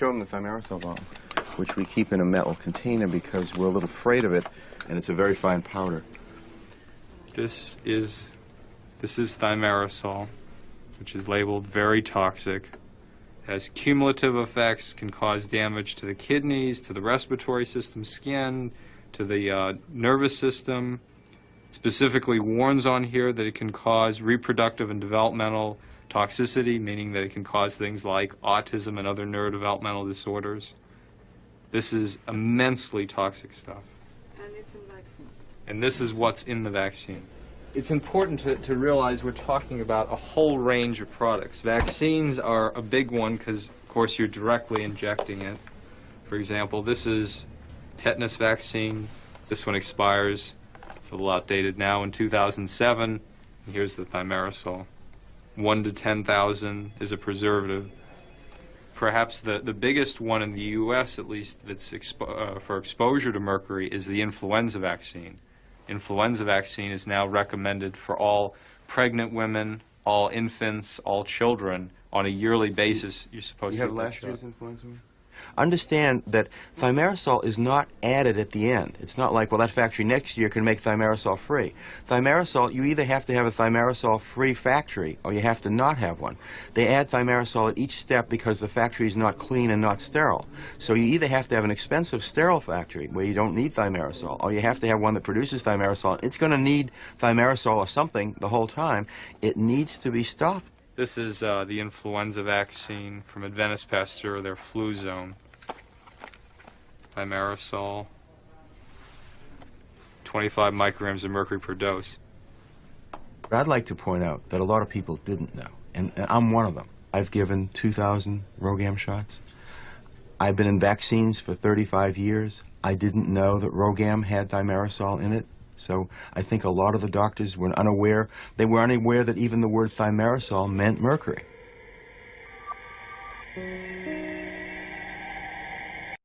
show them the thimerosal bomb, which we keep in a metal container because we're a little afraid of it, and it's a very fine powder. This is thimerosal, which is labeled very toxic. Has cumulative effects, can cause damage to the kidneys, to the respiratory system, skin, to the nervous system. It specifically warns on here that it can cause reproductive and developmental toxicity, meaning that it can cause things like autism and other neurodevelopmental disorders. This is immensely toxic stuff. And it's in vaccine. And this is what's in the vaccine. It's important to realize we're talking about a whole range of products. Vaccines are a big one because, of course, you're directly injecting it. For example, this is tetanus vaccine. This one expires, it's a little outdated now, in 2007. And here's the thimerosal. 1 to 10,000 is a preservative. Perhaps the biggest one in the U.S., at least, that's for exposure to mercury is the influenza vaccine. Influenza vaccine is now recommended for all pregnant women, all infants, all children on a yearly basis. You're supposed to have last year's influenza one? Understand that thimerosal is not added at the end. It's not like, well, that factory next year can make thimerosal free. Thimerosal, you either have to have a thimerosal free factory or you have to not have one. They add thimerosal at each step because the factory is not clean and not sterile. So you either have to have an expensive sterile factory where you don't need thimerosal, or you have to have one that produces thimerosal. It's going to need thimerosal or something the whole time. It needs to be stopped. This is the influenza vaccine from Adventist Pasteur, their flu zone. Thimerosal, 25 micrograms of mercury per dose. But I'd like to point out that a lot of people didn't know, and I'm one of them. I've given 2,000 RhoGAM shots. I've been in vaccines for 35 years. I didn't know that RhoGAM had thimerosal in it. So I think a lot of the doctors were unaware. They were unaware that even the word thimerosal meant mercury.